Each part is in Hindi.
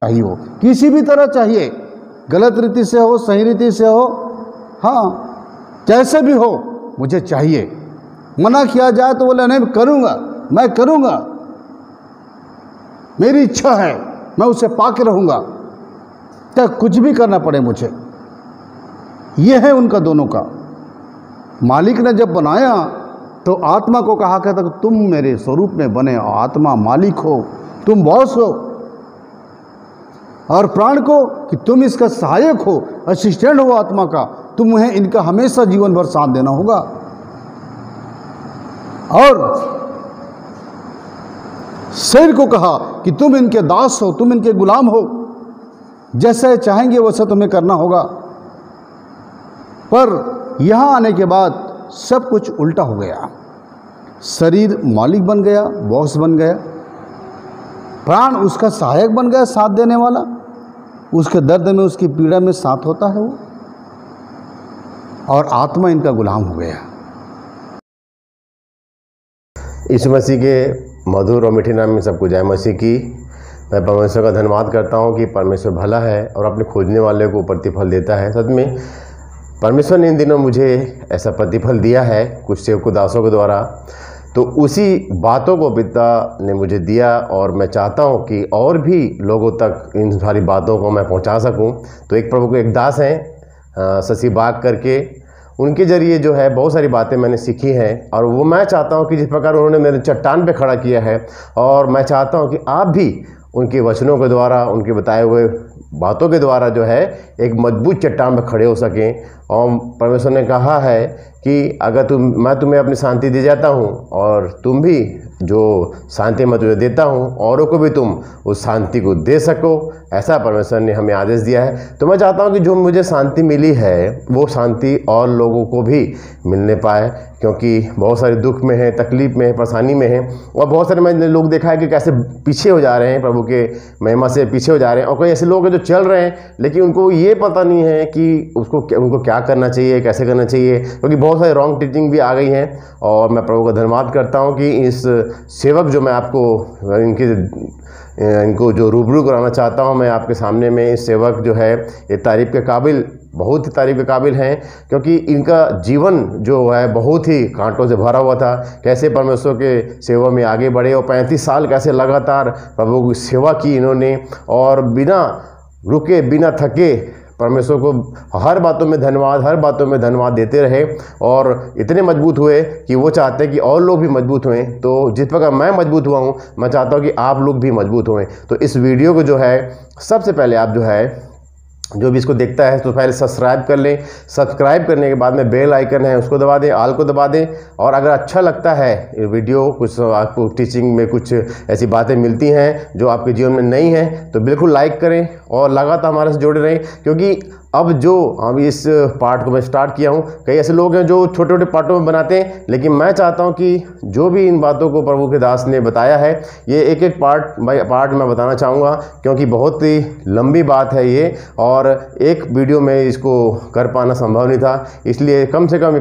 चाहिए हो, किसी भी तरह चाहिए, गलत रीति से हो, सही रीति से हो, हाँ जैसे भी हो मुझे चाहिए। मना किया जाए तो बोले नहीं करूँगा, मैं करूँगा, मेरी इच्छा है, मैं उसे पाके रहूँगा, चाहे कुछ भी करना पड़े मुझे। ये है उनका दोनों का। मालिक ने जब बनाया तो आत्मा को कहा कहता कि तुम मेरे स्वरूप में बने, और आत्मा मालिक हो, तुम बॉस हो, और प्राण को कि तुम इसका सहायक हो, असिस्टेंट हो आत्मा का, तुम्हें इनका हमेशा जीवन भर साथ देना होगा। और शरीर को कहा कि तुम इनके दास हो, तुम इनके गुलाम हो, जैसे चाहेंगे वैसा तुम्हें करना होगा। पर यहां आने के बाद सब कुछ उल्टा हो गया। शरीर मालिक बन गया, बॉस बन गया, प्राण उसका सहायक बन गया, साथ देने वाला, उसके दर्द में, उसकी पीड़ा में साथ होता है वो, और आत्मा इनका गुलाम हो गया। यीशु मसीह के मधुर और मीठे नाम में सबको जय मसीह की। मैं परमेश्वर का धन्यवाद करता हूँ कि परमेश्वर भला है और अपने खोजने वाले को प्रतिफल देता है। सच में परमेश्वर ने इन दिनों मुझे ऐसा प्रतिफल दिया है कुछ सेवकों दासों के द्वारा, तो उसी बातों को पिता ने मुझे दिया, और मैं चाहता हूँ कि और भी लोगों तक इन सारी बातों को मैं पहुँचा सकूँ। तो एक प्रभु के एक दास हैं शशि बाग करके, उनके ज़रिए जो है बहुत सारी बातें मैंने सीखी हैं, और वो मैं चाहता हूँ कि जिस प्रकार उन्होंने मेरे चट्टान पे खड़ा किया है, और मैं चाहता हूँ कि आप भी उनके वचनों के द्वारा, उनके बताए हुए बातों के द्वारा जो है एक मजबूत चट्टान पर खड़े हो सकें। और परमेश्वर ने कहा है कि अगर मैं तुम्हें अपनी शांति दे जाता हूँ, और तुम भी जो शांति मैं तुझे देता हूँ औरों को भी तुम उस शांति को दे सको, ऐसा परमेश्वर ने हमें आदेश दिया है। तो मैं चाहता हूँ कि जो मुझे शांति मिली है वो शांति और लोगों को भी मिलने पाए, क्योंकि बहुत सारे दुख में है, तकलीफ में है, परेशानी में है, और बहुत सारे मैंने लोग देखा है कि कैसे पीछे हो जा रहे हैं, प्रभु के महिमा से पीछे हो जा रहे हैं। और कई ऐसे लोग हैं जो चल रहे हैं लेकिन उनको ये पता नहीं है कि उनको क्या करना चाहिए, कैसे करना चाहिए, क्योंकि बहुत सारी रॉन्ग टीचिंग भी आ गई हैं। और मैं प्रभु का धन्यवाद करता हूँ कि इस सेवक जो मैं आपको इनको जो रूबरू कराना चाहता हूँ मैं आपके सामने में, इस सेवक जो है ये तारीफ़ के काबिल, बहुत ही तारीफ़ के काबिल हैं, क्योंकि इनका जीवन जो है बहुत ही कांटों से भरा हुआ था। कैसे परमेश्वर के सेवा में आगे बढ़े, और 35 साल कैसे लगातार प्रभु की सेवा की इन्होंने, और बिना रुके बिना थके परमेश्वर को हर बातों में धन्यवाद देते रहे, और इतने मजबूत हुए कि वो चाहते हैं कि और लोग भी मजबूत हुए। तो जिस प्रकार मैं मजबूत हुआ हूँ, मैं चाहता हूँ कि आप लोग भी मजबूत हुए। तो इस वीडियो को जो है सबसे पहले आप जो है जो भी इसको देखता है तो पहले सब्सक्राइब कर लें। सब्सक्राइब करने के बाद में बेल आइकन है उसको दबा दें, आल को दबा दें। और अगर अच्छा लगता है वीडियो, कुछ आपको टीचिंग में कुछ ऐसी बातें मिलती हैं जो आपके जीवन में नहीं हैं, तो बिल्कुल लाइक करें और लगातार हमारे से जुड़े रहें। क्योंकि अब जो हम इस पार्ट को मैं स्टार्ट किया हूँ, कई ऐसे लोग हैं जो छोटे छोटे पार्टों में बनाते हैं, लेकिन मैं चाहता हूँ कि जो भी इन बातों को प्रभु के दास ने बताया है, ये एक एक पार्ट बाय पार्ट मैं बताना चाहूँगा, क्योंकि बहुत ही लंबी बात है ये, और एक वीडियो में इसको कर पाना संभव नहीं था। इसलिए कम से कम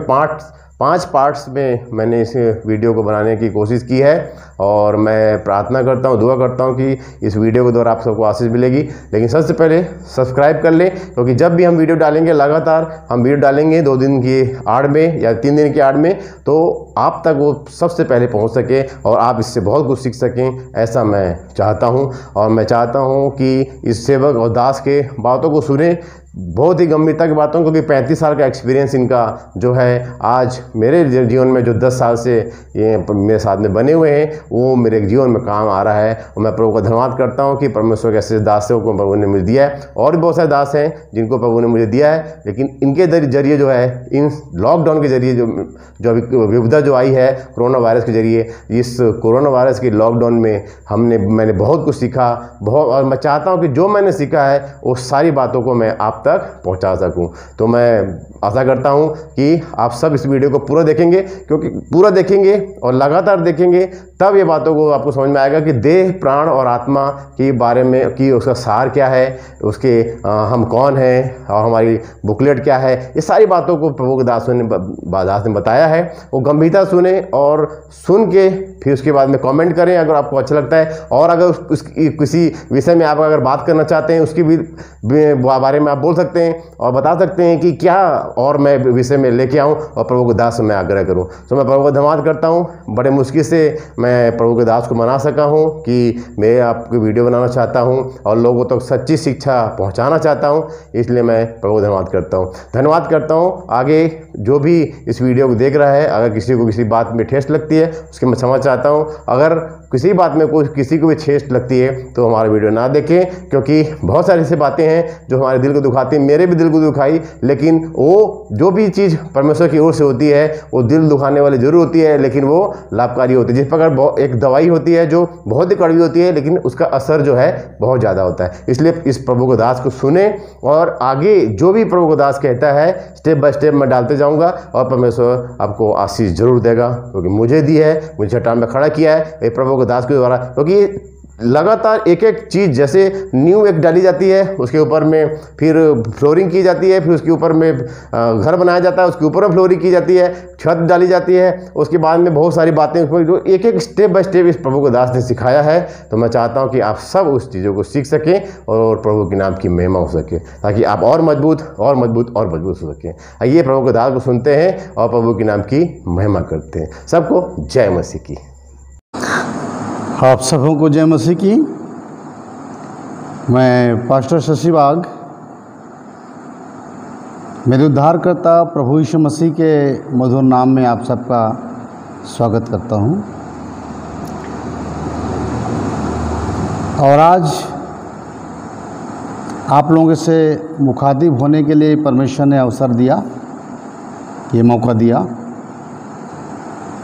5 पार्ट्स में मैंने इस वीडियो को बनाने की कोशिश की है। और मैं प्रार्थना करता हूँ, दुआ करता हूँ कि इस वीडियो के द्वारा आप सबको आशीष मिलेगी। लेकिन सबसे पहले सब्सक्राइब कर लें, क्योंकि जब भी हम वीडियो डालेंगे, लगातार हम वीडियो डालेंगे 2 दिन की आड़ में या 3 दिन की आड़ में, तो आप तक वो सबसे पहले पहुँच सके और आप इससे बहुत कुछ सीख सकें, ऐसा मैं चाहता हूँ। और मैं चाहता हूँ कि इस सेवक और दास के बातों को सुने, बहुत ही गंभीरता की बातों, क्योंकि 35 साल का एक्सपीरियंस इनका जो है आज मेरे जीवन में जो 10 साल से ये मेरे साथ में बने हुए हैं, वो मेरे जीवन में काम आ रहा है। और मैं प्रभु का धन्यवाद करता हूँ कि परमेश्वर के ऐसे दासों को प्रभु ने मुझे दिया है, और भी बहुत सारे दास हैं जिनको प्रभु ने मुझे दिया है, लेकिन इनके जरिए जो है, इन लॉकडाउन के जरिए जो अभी विपदा जो आई है कोरोना वायरस के जरिए, इस कोरोना वायरस के लॉकडाउन में मैंने बहुत कुछ सीखा, और मैं चाहता हूँ कि जो मैंने सीखा है वो सारी बातों को मैं आप तक पहुंचा सकूं। तो मैं आशा करता हूं कि आप सब इस वीडियो को पूरा देखेंगे, क्योंकि पूरा देखेंगे और लगातार देखेंगे तब ये बातों को आपको समझ में आएगा कि देह, प्राण और आत्मा के बारे में कि उसका सार क्या है, उसके हम कौन हैं और हमारी बुकलेट क्या है, ये सारी बातों को प्रभु के दास ने बताया है। वो गंभीरता सुने और सुन के फिर उसके बाद में कमेंट करें अगर आपको अच्छा लगता है। और अगर किसी विषय में आप अगर बात करना चाहते हैं उसकी भी बारे में आप बोल सकते हैं और बता सकते हैं कि क्या और मैं विषय में लेके आऊँ और प्रभु के दास से मैं आग्रह करूँ। तो मैं प्रभु का धन्यवाद करता हूँ। बड़े मुश्किल से मैं प्रभु के दास को मना सका हूँ कि मैं आपको वीडियो बनाना चाहता हूँ और लोगों तक सच्ची शिक्षा पहुँचाना चाहता हूँ, इसलिए मैं प्रभु को धन्यवाद करता हूँ। आगे जो भी इस वीडियो को देख रहा है, अगर किसी को किसी बात में ठेस लगती है उसकी मैं क्षमा चाहता हूँ। अगर किसी बात में किसी को भी ठेस लगती है तो हमारा वीडियो ना देखें, क्योंकि बहुत सारी ऐसी बातें हैं जो हमारे दिल को दुखाती हैं। मेरे भी दिल को दुखाई, लेकिन वो जो भी चीज़ परमेश्वर की ओर से होती है वो दिल दुखाने वाली जरूर होती है, लेकिन वो लाभकारी होती है। जिस प्रकार एक दवाई होती है जो बहुत ही कड़वी होती है, लेकिन उसका असर जो है बहुत ज़्यादा होता है। इसलिए इस प्रभु के दास को सुने और आगे जो भी प्रभु के दास कहता है स्टेप बाय स्टेप मैं डालते जाऊँगा और परमेश्वर आपको आशीष जरूर देगा, क्योंकि मुझे दी है, मुझे चट्टान में खड़ा किया है ये प्रभु के दास के द्वारा। क्योंकि लगातार एक एक चीज़, जैसे न्यू एक डाली जाती है, उसके ऊपर में फिर फ्लोरिंग की जाती है, फिर उसके ऊपर में घर बनाया जाता है, उसके ऊपर में फ्लोरिंग की जाती है, छत डाली जाती है, उसके बाद में बहुत सारी बातें उसमें जो एक एक स्टेप बाय स्टेप इस प्रभु को दास ने सिखाया है। तो मैं चाहता हूं कि आप सब उस चीज़ों को सीख सकें और प्रभु के नाम की महिमा हो सके, ताकि आप और मजबूत हो सकें। आइए प्रभु के दास को सुनते हैं और प्रभु के नाम की महिमा करते हैं। सबको जय मसीह की। आप सबों को जय मसीह की। मैं पास्टर शशि वाघ मेरे उद्धारकर्ता प्रभु यीशु मसीह के मधुर नाम में आप सबका स्वागत करता हूं। और आज आप लोगों से मुखातिब होने के लिए परमेश्वर ने अवसर दिया, ये मौका दिया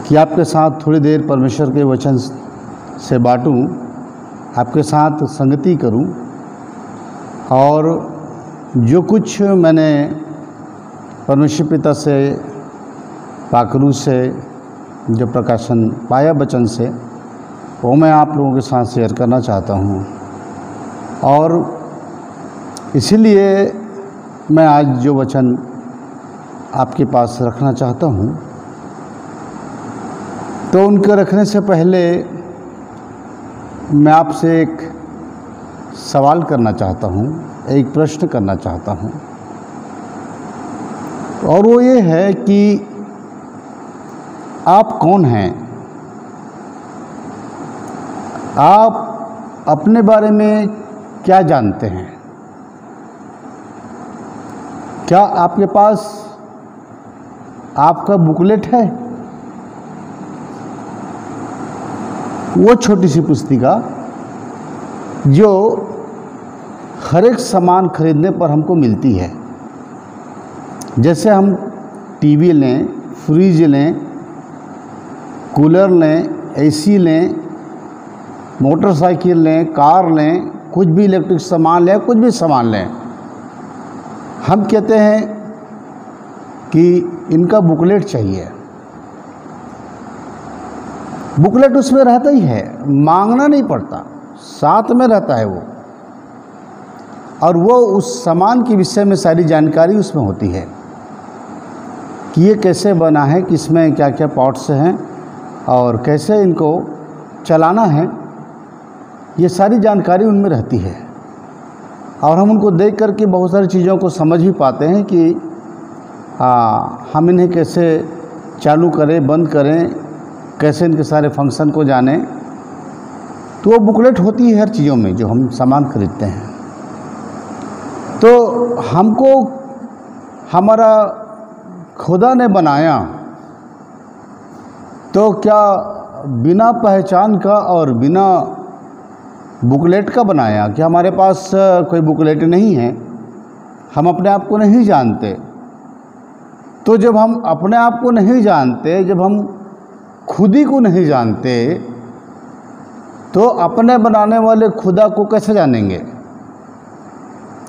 कि आपके साथ थोड़ी देर परमेश्वर के वचन से बांटूं, आपके साथ संगति करूं और जो कुछ मैंने परमेश्वर पिता से, पाकरू से जो प्रकाशन पाया वचन से, वो मैं आप लोगों के साथ शेयर करना चाहता हूं। और इसीलिए मैं आज जो वचन आपके पास रखना चाहता हूं, तो उनके रखने से पहले मैं आपसे एक सवाल करना चाहता हूं, एक प्रश्न करना चाहता हूं, और वो ये है कि आप कौन हैं? आप अपने बारे में क्या जानते हैं? क्या आपके पास आपका बुकलेट है? वो छोटी सी पुस्तिका जो हर एक सामान खरीदने पर हमको मिलती है। जैसे हम टीवी लें, फ्रिज लें, कूलर लें, एसी लें, मोटरसाइकिल लें, कार लें, कुछ भी इलेक्ट्रिक सामान लें, कुछ भी सामान लें, हम कहते हैं कि इनका बुकलेट चाहिए। बुकलेट उसमें रहता ही है, मांगना नहीं पड़ता, साथ में रहता है वो, और वो उस सामान के विषय में सारी जानकारी उसमें होती है कि ये कैसे बना है, किसमें क्या क्या पार्ट्स हैं और कैसे इनको चलाना है, ये सारी जानकारी उनमें रहती है। और हम उनको देख कर के बहुत सारी चीज़ों को समझ भी पाते हैं कि हम इन्हें कैसे चालू करें, बंद करें, कैसे इनके सारे फंक्शन को जाने। तो वो बुकलेट होती है हर चीज़ों में जो हम सामान खरीदते हैं। तो हमको हमारा खुदा ने बनाया, तो क्या बिना पहचान का और बिना बुकलेट का बनाया? कि हमारे पास कोई बुकलेट नहीं है, हम अपने आप को नहीं जानते। तो जब हम अपने आप को नहीं जानते, जब हम खुद ही को नहीं जानते, तो अपने बनाने वाले खुदा को कैसे जानेंगे?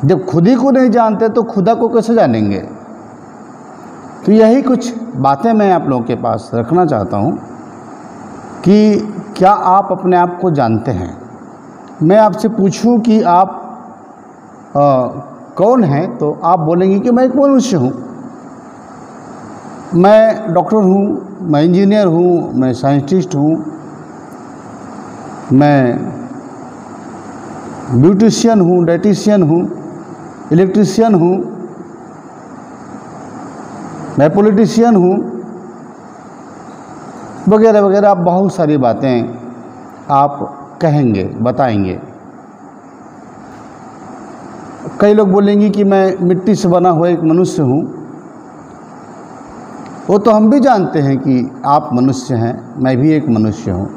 जब खुद ही को नहीं जानते तो खुदा को कैसे जानेंगे? तो यही कुछ बातें मैं आप लोगों के पास रखना चाहता हूँ कि क्या आप अपने आप को जानते हैं? मैं आपसे पूछूं कि आप कौन हैं, तो आप बोलेंगे कि मैं एक मनुष्य हूँ, मैं डॉक्टर हूँ, मैं इंजीनियर हूँ, मैं साइंटिस्ट हूँ, मैं ब्यूटिशियन हूँ, डाइटिशियन हूँ, इलेक्ट्रिशियन हूँ, मैं पॉलिटिशियन हूँ, वगैरह वगैरह। आप बहुत सारी बातें आप कहेंगे, बताएंगे। कई लोग बोलेंगे कि मैं मिट्टी से बना हुआ एक मनुष्य हूँ। वो तो हम भी जानते हैं कि आप मनुष्य हैं, मैं भी एक मनुष्य हूँ,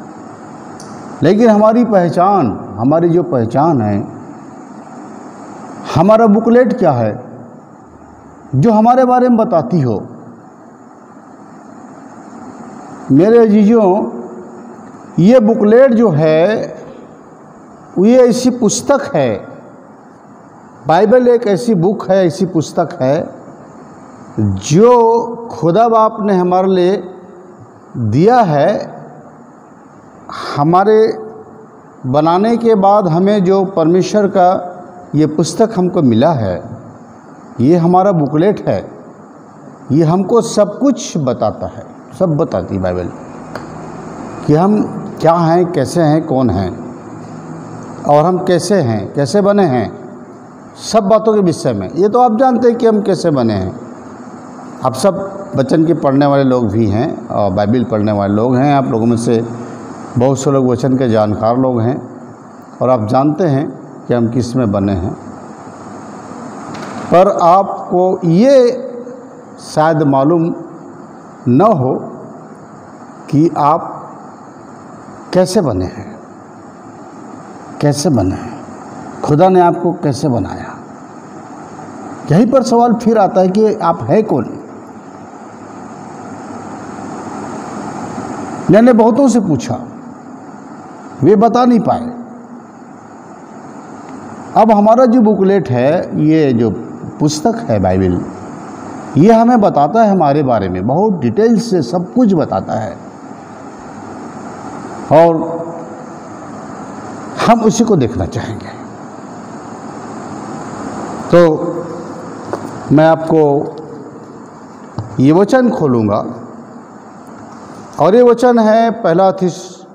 लेकिन हमारी पहचान, हमारी जो पहचान है, हमारा बुकलेट क्या है जो हमारे बारे में बताती हो? मेरे अजीजों, ये बुकलेट जो है ये ऐसी पुस्तक है, बाइबल एक ऐसी बुक है, ऐसी पुस्तक है जो खुदा बाप ने हमारे लिए दिया है। हमारे बनाने के बाद हमें जो परमेश्वर का ये पुस्तक हमको मिला है, ये हमारा बुकलेट है। ये हमको सब कुछ बताता है, सब बताती बाइबल कि हम क्या हैं, कैसे हैं, कौन हैं, और हम कैसे हैं, कैसे बने हैं, सब बातों के विषय में। ये तो आप जानते हैं कि हम कैसे बने हैं। आप सब वचन के पढ़ने वाले लोग भी हैं और बाइबल पढ़ने वाले लोग हैं। आप लोगों में से बहुत से लोग वचन के जानकार लोग हैं और आप जानते हैं कि हम किस में बने हैं। पर आपको ये शायद मालूम न हो कि आप कैसे बने हैं, कैसे बने हैं, खुदा ने आपको कैसे बनाया। यहीं पर सवाल फिर आता है कि आप है कौन? मैंने बहुतों से पूछा, वे बता नहीं पाए। अब हमारा जो बुकलेट है, ये जो पुस्तक है बाइबल, ये हमें बताता है हमारे बारे में, बहुत डिटेल से सब कुछ बताता है और हम उसी को देखना चाहेंगे। तो मैं आपको ये वचन खोलूँगा और ये वचन है पहला थिस्सलुनीकियों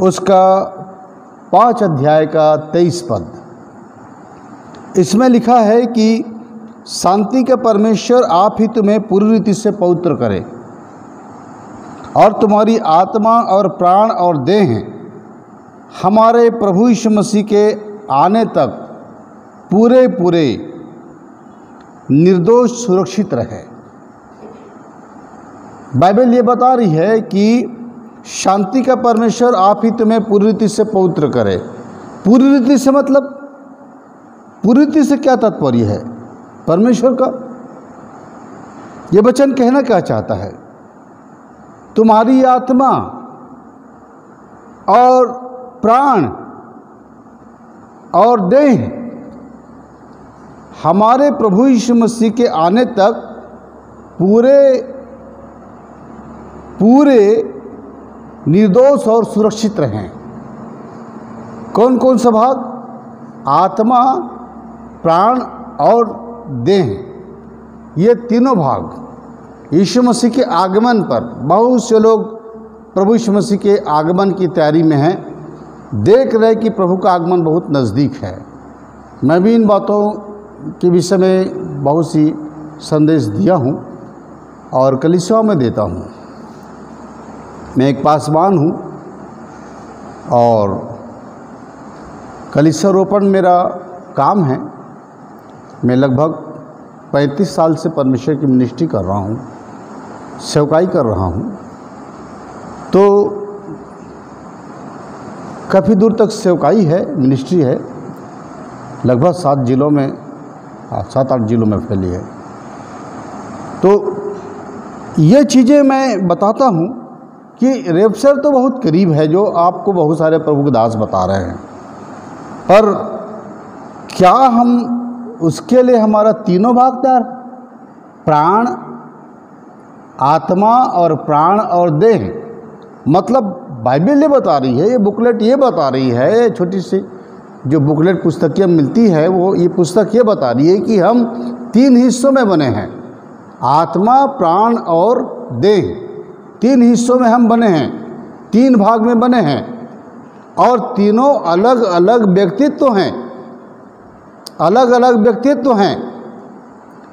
उसका 5 अध्याय का 23 पद। इसमें लिखा है कि शांति के परमेश्वर आप ही तुम्हें पूरी रीति से पवित्र करे और तुम्हारी आत्मा और प्राण और देह हमारे प्रभु यीशु मसीह के आने तक पूरे पूरे निर्दोष सुरक्षित रहे। बाइबल ये बता रही है कि शांति का परमेश्वर आप ही तुम्हें पूरी रीति से पवित्र करे। पूरी रीति से मतलब, पूरी रीति से क्या तात्पर्य है परमेश्वर का? ये वचन कहना क्या चाहता है? तुम्हारी आत्मा और प्राण और देह हमारे प्रभु यीशु मसीह के आने तक पूरे पूरे निर्दोष और सुरक्षित रहें। कौन कौन सा भाग? आत्मा, प्राण और देह, ये तीनों भाग यीशु मसीह के आगमन पर, बहुत से लोग प्रभु यीशु मसीह के आगमन की तैयारी में हैं, देख रहे कि प्रभु का आगमन बहुत नज़दीक है। मैं भी इन बातों के विषय में बहुत सी संदेश दिया हूँ और कलीसियाओं में देता हूँ। मैं एक पासवान हूँ और कलीसिया रोपण मेरा काम है। मैं लगभग 35 साल से परमेश्वर की मिनिस्ट्री कर रहा हूँ, सेवकाई कर रहा हूँ। तो काफ़ी दूर तक सेवकाई है, मिनिस्ट्री है, लगभग 7 जिलों में, 7-8 जिलों में फैली है। तो ये चीज़ें मैं बताता हूँ कि रेप्चर तो बहुत करीब है, जो आपको बहुत सारे प्रभु के दास बता रहे हैं, पर क्या हम उसके लिए हमारा तीनों भाग तैयार, प्राण, आत्मा और प्राण और देह, मतलब बाइबल ये बता रही है, ये बुकलेट ये बता रही है, छोटी सी जो बुकलेट पुस्तकें मिलती है वो ये पुस्तक ये बता रही है कि हम 3 हिस्सों में बने हैं, आत्मा, प्राण और देह। 3 हिस्सों में हम बने हैं, 3 भाग में बने हैं, और तीनों अलग अलग व्यक्तित्व हैं, अलग अलग व्यक्तित्व हैं।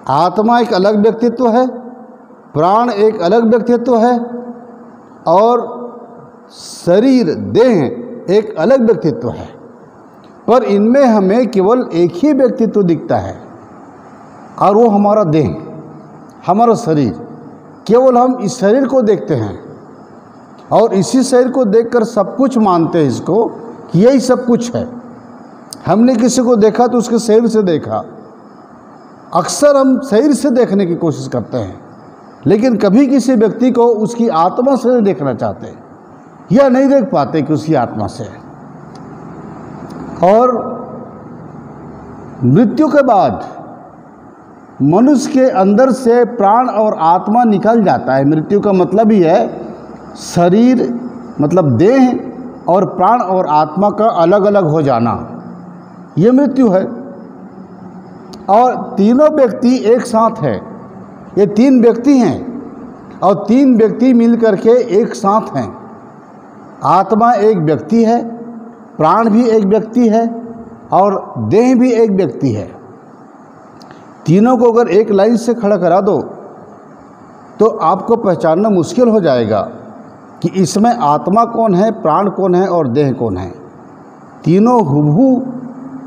आत्मा एक अलग व्यक्तित्व है, प्राण एक अलग व्यक्तित्व है, और शरीर देह एक अलग व्यक्तित्व है। पर इनमें हमें केवल एक ही व्यक्तित्व दिखता है, और वो हमारा देह, हमारा शरीर। केवल हम इस शरीर को देखते हैं और इसी शरीर को देखकर सब कुछ मानते हैं इसको कि यही सब कुछ है। हमने किसी को देखा तो उसके शरीर से देखा। अक्सर हम शरीर से देखने की कोशिश करते हैं, लेकिन कभी किसी व्यक्ति को उसकी आत्मा से नहीं देखना चाहते, या नहीं देख पाते कि उसकी आत्मा से है। और मृत्यु के बाद मनुष्य के अंदर से प्राण और आत्मा निकल जाता है। मृत्यु का मतलब ही है शरीर, मतलब देह और प्राण और आत्मा का अलग अलग हो जाना, ये मृत्यु है। और तीनों व्यक्ति एक साथ है, ये 3 व्यक्ति हैं, और 3 व्यक्ति मिलकर के एक साथ हैं। आत्मा एक व्यक्ति है, प्राण भी एक व्यक्ति है, और देह भी एक व्यक्ति है। तीनों को अगर एक लाइन से खड़ा करा दो तो आपको पहचानना मुश्किल हो जाएगा कि इसमें आत्मा कौन है, प्राण कौन है और देह कौन है। तीनों हुबहू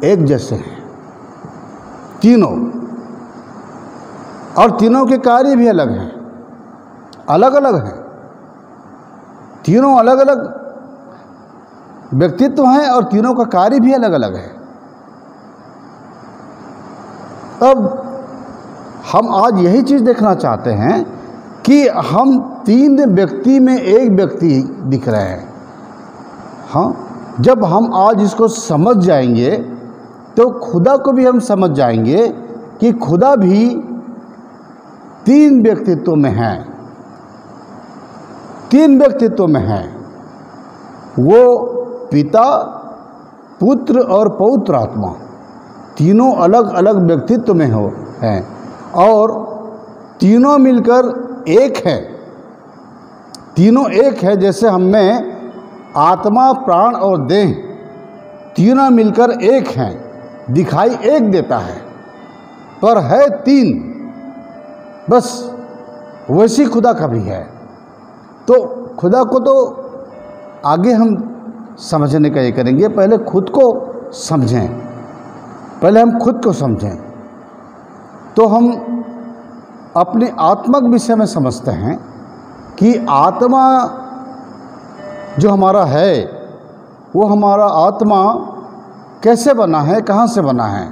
एक जैसे हैं, तीनों, और तीनों के कार्य भी अलग हैं, अलग अलग हैं। तीनों अलग अलग व्यक्तित्व हैं और तीनों का कार्य भी अलग अलग है। अब हम आज यही चीज़ देखना चाहते हैं कि हम 3 व्यक्ति में एक व्यक्ति दिख रहे हैं। हाँ, जब हम आज इसको समझ जाएंगे तो खुदा को भी हम समझ जाएंगे कि खुदा भी 3 व्यक्तित्व में है, 3 व्यक्तित्व में है। वो पिता, पुत्र और पवित्र आत्मा, तीनों अलग अलग व्यक्तित्व में हैं, और तीनों मिलकर एक है। तीनों एक है, जैसे हमें आत्मा, प्राण और देह तीनों मिलकर एक हैं, दिखाई एक देता है, पर है 3। बस वैसी खुदा का भी है। तो खुदा को तो आगे हम समझने का ये करेंगे, पहले खुद को समझें, पहले हम खुद को समझें तो हम अपने आत्मक विषय में समझते हैं कि आत्मा जो हमारा है, वो हमारा आत्मा कैसे बना है, कहाँ से बना है।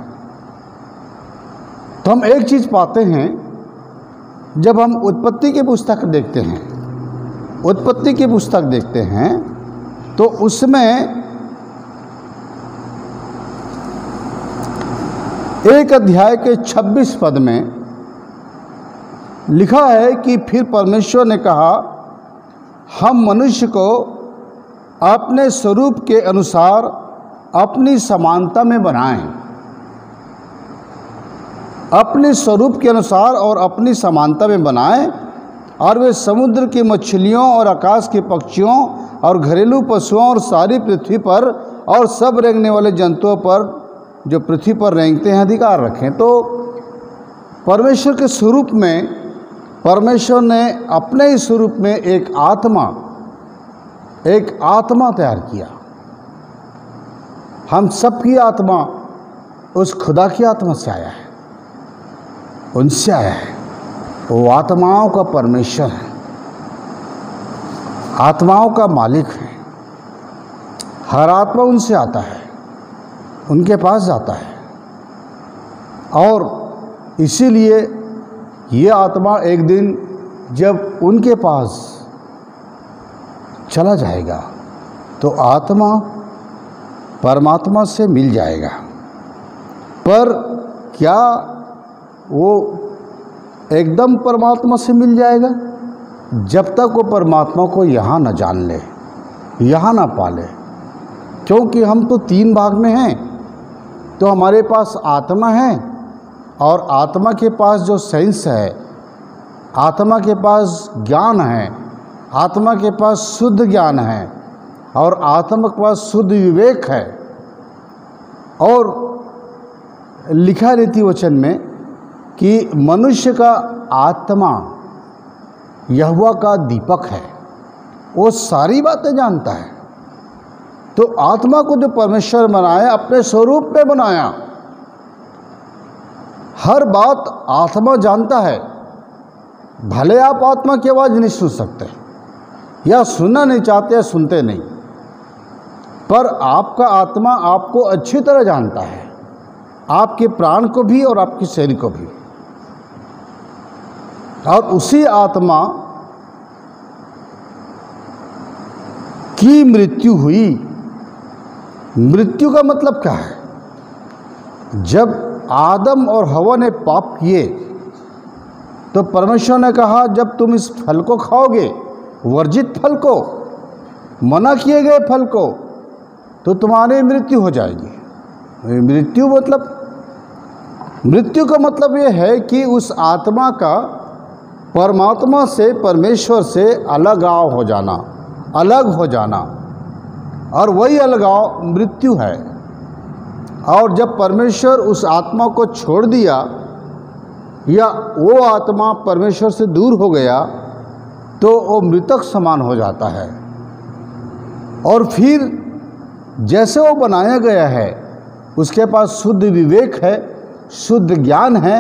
तो हम एक चीज़ पाते हैं, जब हम उत्पत्ति की पुस्तक देखते हैं, उत्पत्ति की पुस्तक देखते हैं तो उसमें 1 अध्याय के 26 पद में लिखा है कि फिर परमेश्वर ने कहा, हम मनुष्य को अपने स्वरूप के अनुसार अपनी समानता में बनाएं। अपने स्वरूप के अनुसार और अपनी समानता में बनाएं, और वे समुद्र की मछलियों और आकाश के पक्षियों और घरेलू पशुओं और सारी पृथ्वी पर और सब रेंगने वाले जंतुओं पर जो पृथ्वी पर रेंगते हैं अधिकार रखें। तो परमेश्वर के स्वरूप में परमेश्वर ने अपने ही स्वरूप में एक आत्मा तैयार किया। हम सबकी आत्मा उस खुदा की आत्मा से आया है, उनसे आया है। वो आत्माओं का परमेश्वर है, आत्माओं का मालिक है। हर आत्मा उनसे आता है, उनके पास जाता है, और इसीलिए ये आत्मा एक दिन जब उनके पास चला जाएगा तो आत्मा परमात्मा से मिल जाएगा। पर क्या वो एकदम परमात्मा से मिल जाएगा? जब तक वो परमात्मा को यहाँ न जान ले, यहाँ ना पाले। क्योंकि हम तो 3 भाग में हैं। तो हमारे पास आत्मा है, और आत्मा के पास जो सेंस है, आत्मा के पास ज्ञान है, आत्मा के पास शुद्ध ज्ञान है, और आत्मा के पास शुद्ध विवेक है। और लिखा रीति वचन में कि मनुष्य का आत्मा यहोवा का दीपक है, वो सारी बातें जानता है। तो आत्मा को जो परमेश्वर बनाया, अपने स्वरूप में बनाया, हर बात आत्मा जानता है। भले आप आत्मा की आवाज़ नहीं सुन सकते, या सुनना नहीं चाहते, या सुनते नहीं, पर आपका आत्मा आपको अच्छी तरह जानता है, आपके प्राण को भी और आपके शरीर को भी। और उसी आत्मा की मृत्यु हुई। मृत्यु का मतलब क्या है? जब आदम और हवा ने पाप किए तो परमेश्वर ने कहा, जब तुम इस फल को खाओगे, वर्जित फल को, मना किए गए फल को, तो तुम्हारी मृत्यु हो जाएगी। मृत्यु का मतलब ये है कि उस आत्मा का परमात्मा से, परमेश्वर से अलगाव हो जाना, अलग हो जाना, और वही अलगाव मृत्यु है। और जब परमेश्वर उस आत्मा को छोड़ दिया, या वो आत्मा परमेश्वर से दूर हो गया, तो वो मृतक समान हो जाता है। और फिर जैसे वो बनाया गया है, उसके पास शुद्ध विवेक है, शुद्ध ज्ञान है,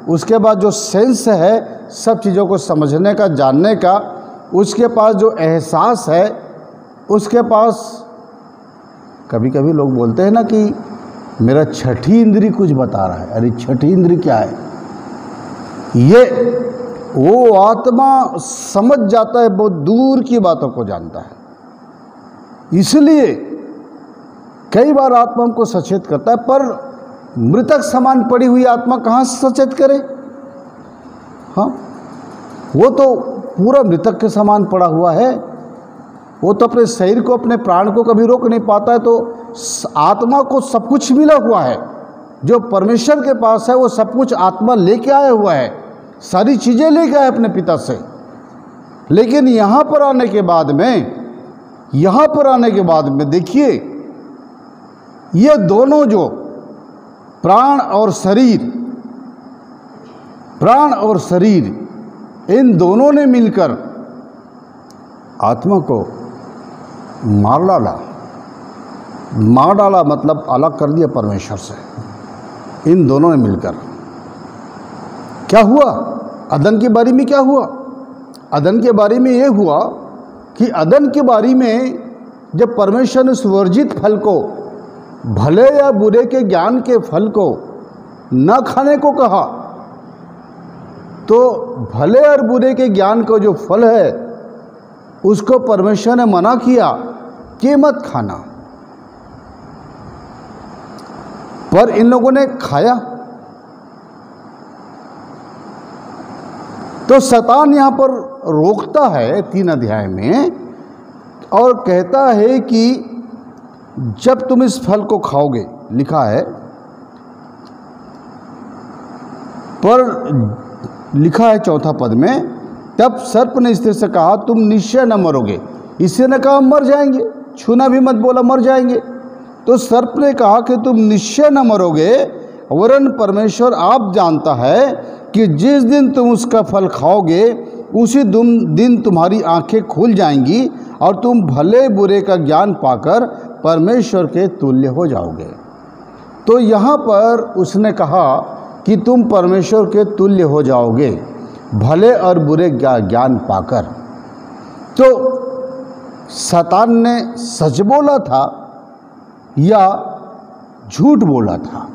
उसके बाद जो सेंस है सब चीज़ों को समझने का, जानने का, उसके पास जो एहसास है, उसके पास, कभी कभी लोग बोलते हैं ना कि मेरा छठी इंद्री कुछ बता रहा है। अरे छठी इंद्री क्या है? ये वो आत्मा समझ जाता है, बहुत दूर की बातों को जानता है। इसलिए कई बार आत्मा हमको सचेत करता है, पर मृतक समान पड़ी हुई आत्मा कहाँ से सचेत करे? हाँ, वो तो पूरा मृतक के समान पड़ा हुआ है। वो तो अपने शरीर को, अपने प्राण को कभी रोक नहीं पाता है। तो आत्मा को सब कुछ मिला हुआ है, जो परमेश्वर के पास है वो सब कुछ आत्मा लेके आया हुआ है, सारी चीज़ें लेके आया अपने पिता से। लेकिन यहाँ पर आने के बाद में देखिए, ये दोनों जो प्राण और शरीर, इन दोनों ने मिलकर आत्मा को मार डाला, मतलब अलग कर दिया परमेश्वर से। इन दोनों ने मिलकर क्या हुआ? अदन के बारे में क्या हुआ? अदन के बारे में ये हुआ कि अदन के बारे में जब परमेश्वर ने उस वर्जित फल को, भले या बुरे के ज्ञान के फल को न खाने को कहा, तो भले और बुरे के ज्ञान का जो फल है उसको परमेश्वर ने मना किया कि मत खाना, पर इन लोगों ने खाया। तो शैतान यहाँ पर रोकता है 3 अध्याय में, और कहता है कि जब तुम इस फल को खाओगे, लिखा है, पर लिखा है 4 पद में, तब सर्प ने स्त्री से कहा, तुम निश्चय न मरोगे। इससे ने कहा मर जाएंगे, छूना भी मत बोला, मर जाएंगे। तो सर्प ने कहा कि तुम निश्चय न मरोगे, वरन परमेश्वर आप जानता है कि जिस दिन तुम उसका फल खाओगे, उसी दिन तुम्हारी आंखें खुल जाएंगी और तुम भले बुरे का ज्ञान पाकर परमेश्वर के तुल्य हो जाओगे। तो यहाँ पर उसने कहा कि तुम परमेश्वर के तुल्य हो जाओगे, भले और बुरे ज्ञान पाकर। तो शैतान ने सच बोला था या झूठ बोला था?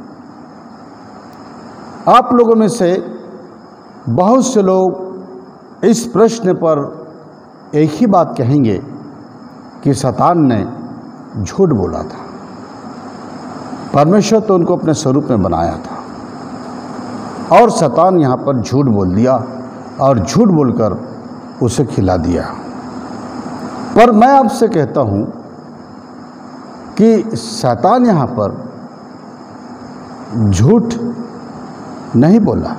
आप लोगों में से बहुत से लोग इस प्रश्न पर एक ही बात कहेंगे कि शैतान ने झूठ बोला था। परमेश्वर तो उनको अपने स्वरूप में बनाया था, और शैतान यहाँ पर झूठ बोल दिया, और झूठ बोलकर उसे खिला दिया। पर मैं आपसे कहता हूँ कि शैतान यहाँ पर झूठ नहीं बोला,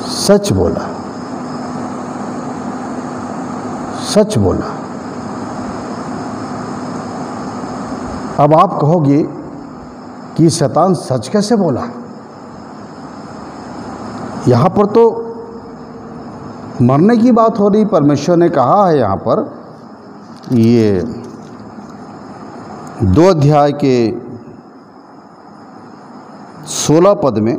सच बोला, सच बोला। अब आप कहोगे कि शैतान सच कैसे बोला? यहाँ पर तो मरने की बात हो रही। परमेश्वर ने कहा है यहाँ पर, ये 2 अध्याय के 16 पद में,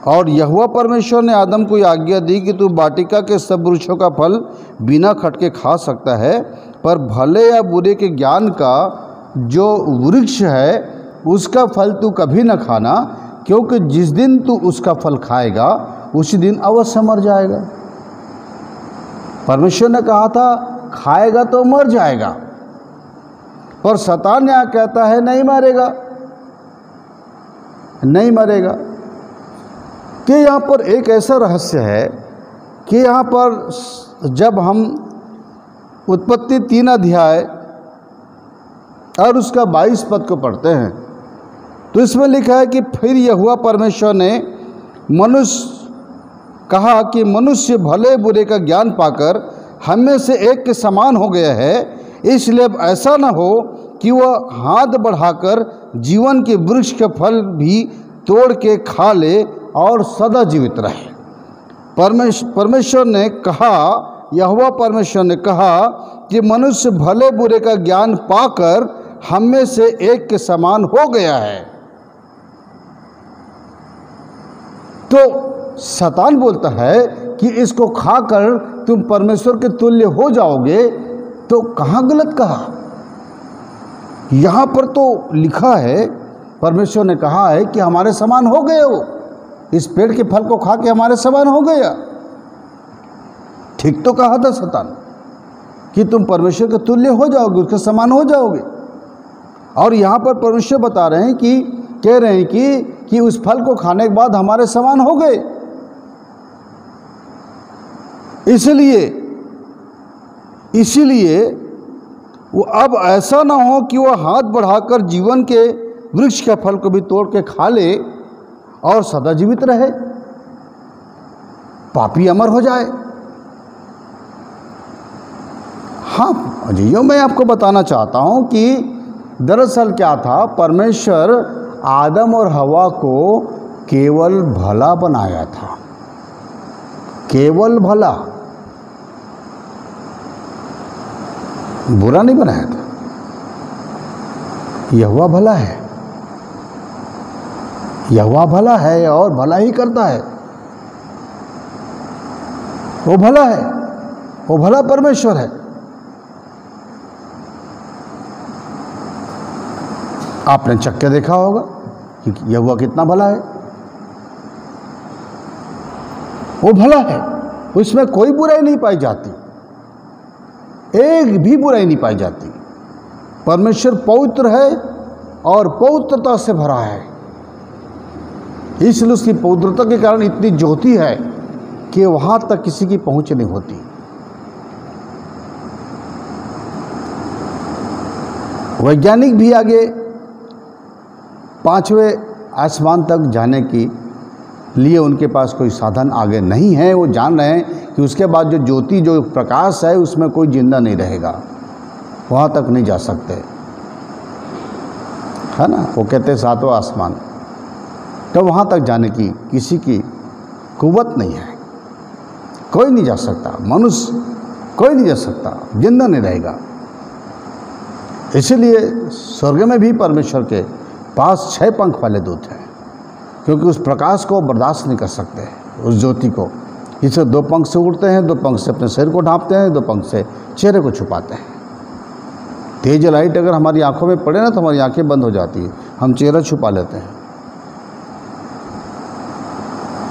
और यहोवा परमेश्वर ने आदम को आज्ञा दी कि तू वाटिका के सब वृक्षों का फल बिना खटके खा सकता है, पर भले या बुरे के ज्ञान का जो वृक्ष है उसका फल तू कभी न खाना, क्योंकि जिस दिन तू उसका फल खाएगा उसी दिन अवश्य मर जाएगा। परमेश्वर ने कहा था खाएगा तो मर जाएगा, पर शैतान यहाँ कहता है नहीं मरेगा, नहीं मरेगा। कि यहाँ पर एक ऐसा रहस्य है कि यहाँ पर जब हम उत्पत्ति 3 अध्याय और उसका 22 पद को पढ़ते हैं तो इसमें लिखा है कि फिर यहोवा परमेश्वर ने कहा कि मनुष्य भले बुरे का ज्ञान पाकर हम में से एक के समान हो गया है, इसलिए अब ऐसा न हो कि वह हाथ बढ़ाकर जीवन के वृक्ष के फल भी तोड़ के खा ले और सदा जीवित रहे। परमेश्वर ने कहा, यहोवा परमेश्वर ने कहा कि मनुष्य भले बुरे का ज्ञान पाकर हम में से एक के समान हो गया है। तो शैतान बोलता है कि इसको खाकर तुम परमेश्वर के तुल्य हो जाओगे, तो कहाँ गलत कहा? यहाँ पर तो लिखा है, परमेश्वर ने कहा है कि हमारे समान हो गए हो, इस पेड़ के फल को खा के हमारे समान हो गया। ठीक तो कहा था शैतान कि तुम परमेश्वर के तुल्य हो जाओगे, उसके समान हो जाओगे। और यहाँ पर परमेश्वर बता रहे हैं कि कह रहे हैं कि उस फल को खाने के बाद हमारे समान हो गए। इसीलिए वो अब ऐसा ना हो कि वह हाथ बढ़ाकर जीवन के वृक्ष के फल को भी तोड़ के खा ले और सदा जीवित रहे, पापी अमर हो जाए। हाँ अजीजों, मैं आपको बताना चाहता हूं कि दरअसल क्या था, परमेश्वर आदम और हवा को केवल भला बनाया था, केवल भला, बुरा नहीं बनाया था। यहोवा भला है, यहोवा भला है और भला ही करता है। वो भला है, वो भला परमेश्वर है। आपने चक्के देखा होगा कि यहोवा कितना भला है। वो भला है, उसमें कोई बुराई नहीं पाई जाती, एक भी बुराई नहीं पाई जाती। परमेश्वर पवित्र है और पवित्रता से भरा है, इसलिए उसकी पवित्रता के कारण इतनी ज्योति है कि वहां तक किसी की पहुंच नहीं होती। वैज्ञानिक भी आगे 5वें आसमान तक जाने के लिए उनके पास कोई साधन आगे नहीं है। वो जान रहे हैं कि उसके बाद जो ज्योति, जो प्रकाश है, उसमें कोई जिंदा नहीं रहेगा, वहाँ तक नहीं जा सकते, है ना। वो कहते हैं 7वां आसमान, तो वहाँ तक जाने की किसी की कुव्वत नहीं है, कोई नहीं जा सकता, मनुष्य कोई नहीं जा सकता, जिंदा नहीं रहेगा। इसीलिए स्वर्ग में भी परमेश्वर के पास 6 पंख वाले दूत हैं, क्योंकि उस प्रकाश को बर्दाश्त नहीं कर सकते, उस ज्योति को। इसे 2 पंख से उड़ते हैं, 2 पंख से अपने सिर को ढांपते हैं, 2 पंख से चेहरे को छुपाते हैं। तेज लाइट अगर हमारी आंखों में पड़े ना तो हमारी आंखें बंद हो जाती है, हम चेहरा छुपा लेते हैं।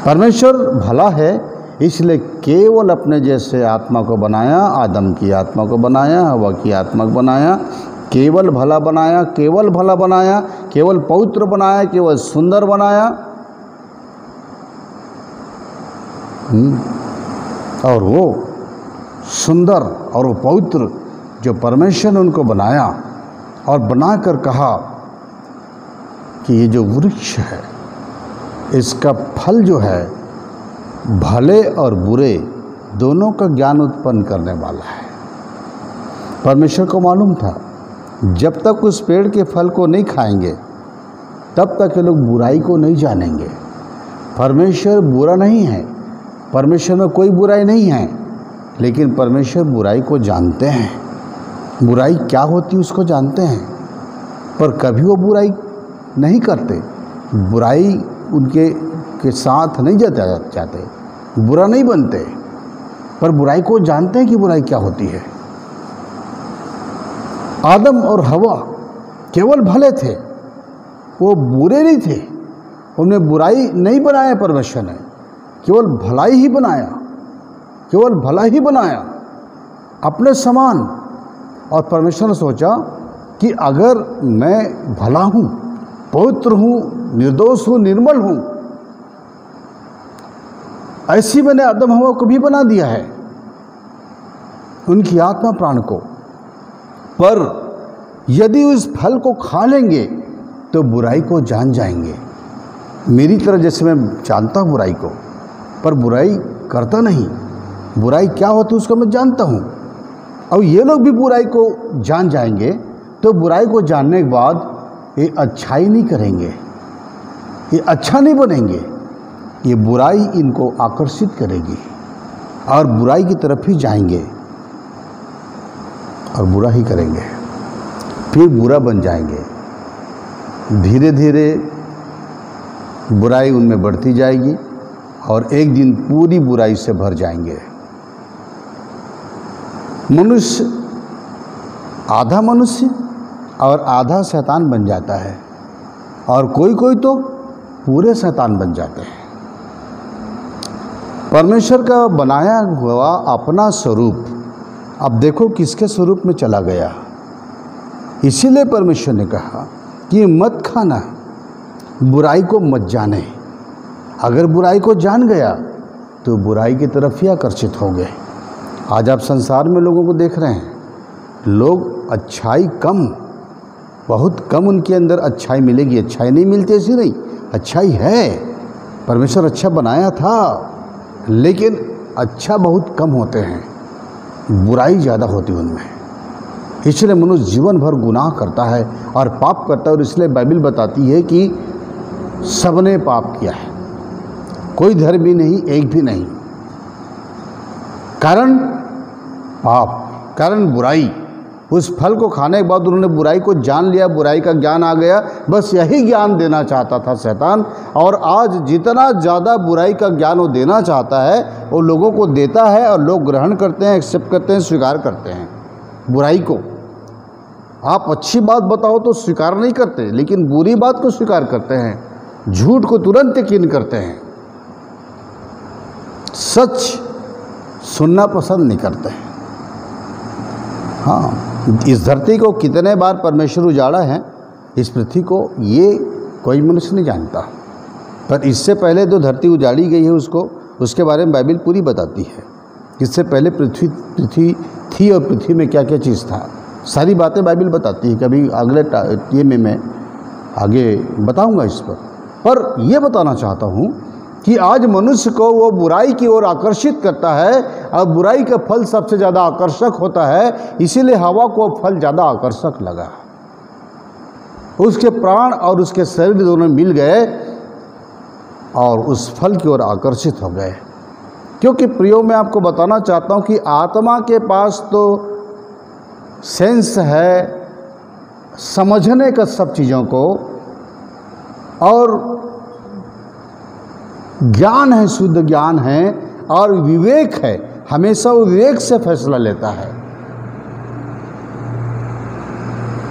परमेश्वर भला है, इसलिए केवल अपने जैसे आत्मा को बनाया, आदम की आत्मा को बनाया, हवा की आत्मा को बनाया, केवल भला बनाया, केवल भला बनाया, केवल पवित्र बनाया, केवल सुंदर बनाया। और वो सुंदर और वो पवित्र जो परमेश्वर ने उनको बनाया और बनाकर कहा कि ये जो वृक्ष है इसका फल जो है भले और बुरे दोनों का ज्ञान उत्पन्न करने वाला है। परमेश्वर को मालूम था जब तक उस पेड़ के फल को नहीं खाएंगे तब तक ये लोग बुराई को नहीं जानेंगे। परमेश्वर बुरा नहीं है, परमेश्वर में कोई बुराई नहीं है, लेकिन परमेश्वर बुराई को जानते हैं। बुराई क्या होती है उसको जानते हैं, पर कभी वो बुराई नहीं करते। बुराई उनके साथ नहीं जाते, बुरा नहीं बनते, पर बुराई को जानते हैं कि बुराई क्या होती है। आदम और हवा केवल भले थे, वो बुरे नहीं थे। उन्हें बुराई नहीं बनाया परमेश्वर ने, केवल भलाई ही बनाया, केवल भला ही बनाया अपने समान। और परमेश्वर ने सोचा कि अगर मैं भला हूँ, पवित्र हूँ, निर्दोष हूँ, निर्मल हूँ, ऐसी मैंने आदम हवा को भी बना दिया है, उनकी आत्मा प्राण को। पर यदि उस फल को खा लेंगे तो बुराई को जान जाएंगे, मेरी तरह जैसे मैं जानता हूँ बुराई को, पर बुराई करता नहीं। बुराई क्या होती है उसको मैं जानता हूँ। और ये लोग भी बुराई को जान जाएंगे, तो बुराई को जानने के बाद ये अच्छाई नहीं करेंगे, ये अच्छा नहीं बनेंगे। ये बुराई इनको आकर्षित करेगी और बुराई की तरफ ही जाएंगे और बुरा ही करेंगे, फिर बुरा बन जाएंगे। धीरे धीरे बुराई उनमें बढ़ती जाएगी और एक दिन पूरी बुराई से भर जाएंगे। मनुष्य आधा मनुष्य और आधा शैतान बन जाता है, और कोई कोई तो पूरे शैतान बन जाते हैं। परमेश्वर का बनाया हुआ अपना स्वरूप अब देखो किसके स्वरूप में चला गया। इसीलिए परमेश्वर ने कहा कि मत खाना, बुराई को मत जाने। अगर बुराई को जान गया तो बुराई की तरफ ही आकर्षित हो गए। आज आप संसार में लोगों को देख रहे हैं, लोग अच्छाई कम, बहुत कम उनके अंदर अच्छाई मिलेगी। अच्छाई नहीं मिलती ऐसी नहीं, अच्छाई है, परमेश्वर अच्छा बनाया था, लेकिन अच्छा बहुत कम होते हैं, बुराई ज़्यादा होती है उनमें। इसलिए मनुष्य जीवन भर गुनाह करता है और पाप करता है। और इसलिए बाइबल बताती है कि सबने पाप किया है, कोई धर्मी नहीं, एक भी नहीं। कारण पाप, कारण बुराई। उस फल को खाने के बाद उन्होंने बुराई को जान लिया, बुराई का ज्ञान आ गया। बस यही ज्ञान देना चाहता था शैतान। और आज जितना ज़्यादा बुराई का ज्ञान वो देना चाहता है वो लोगों को देता है, और लोग ग्रहण करते हैं, एक्सेप्ट करते हैं, स्वीकार करते हैं बुराई को। आप अच्छी बात बताओ तो स्वीकार नहीं करते, लेकिन बुरी बात को स्वीकार करते हैं, झूठ को तुरंत यकीन करते हैं, सच सुनना पसंद नहीं करते हैं। हाँ, इस धरती को कितने बार परमेश्वर उजाड़ा है, इस पृथ्वी को, ये कोई मनुष्य नहीं जानता। पर इससे पहले जो धरती उजाड़ी गई है उसके बारे में बाइबल पूरी बताती है। इससे पहले पृथ्वी थी और पृथ्वी में क्या क्या चीज़ था, सारी बातें बाइबल बताती है। कभी अगले ये में मैं आगे बताऊंगा इस पर यह बताना चाहता हूँ कि आज मनुष्य को वो बुराई की ओर आकर्षित करता है, और बुराई का फल सबसे ज़्यादा आकर्षक होता है। इसीलिए हवा को फल ज़्यादा आकर्षक लगा, उसके प्राण और उसके शरीर दोनों मिल गए और उस फल की ओर आकर्षित हो गए। क्योंकि प्रियो, मैं आपको बताना चाहता हूँ कि आत्मा के पास तो सेंस है समझने का सब चीज़ों को, और ज्ञान है, शुद्ध ज्ञान है, और विवेक है। हमेशा वो विवेक से फैसला लेता है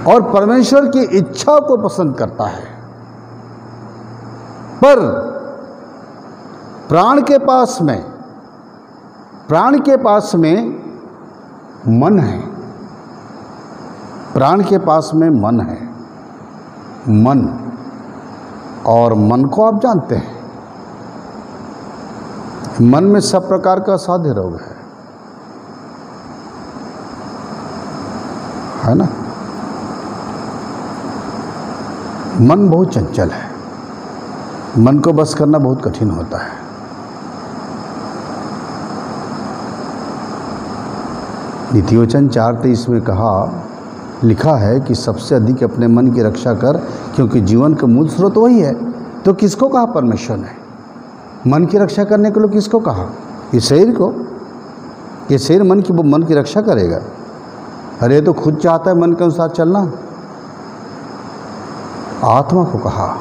और परमेश्वर की इच्छा को पसंद करता है। पर प्राण के पास में मन है, प्राण के पास में मन है। मन, और मन को आप जानते हैं, मन में सब प्रकार का असाध्य रोग है ना। मन बहुत चंचल है, मन को बस करना बहुत कठिन होता है। नीतिवचन 4:23 में लिखा है कि सबसे अधिक अपने मन की रक्षा कर, क्योंकि जीवन का मूल स्रोत वही है। तो किसको कहा परमेश्वर ने मन की रक्षा करने के लिए? किसको कहा? ये शरीर को। ये शरीर मन की रक्षा करेगा? अरे तो खुद चाहता है मन के अनुसार चलना। आत्मा को कहा,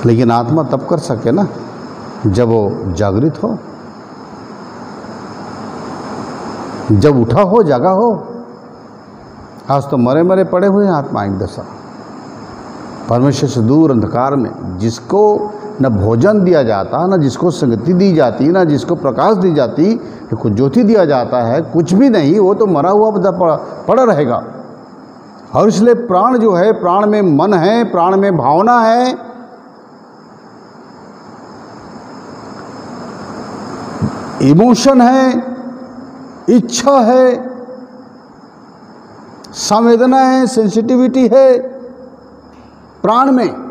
लेकिन आत्मा तब कर सके ना जब वो जागृत हो, जब उठा हो, जागा हो। आज तो मरे मरे पड़े हुए हैं आत्मा एक दशा, परमेश्वर से दूर अंधकार में, जिसको न भोजन दिया जाता, न जिसको संगति दी जाती, न जिसको प्रकाश दी जाती, कुछ ज्योति दिया जाता है, कुछ भी नहीं। वो तो मरा हुआ पड़ा रहेगा। और इसलिए प्राण जो है, प्राण में मन है, प्राण में भावना है, इमोशन है, इच्छा है, संवेदना है, सेंसिटिविटी है प्राण में।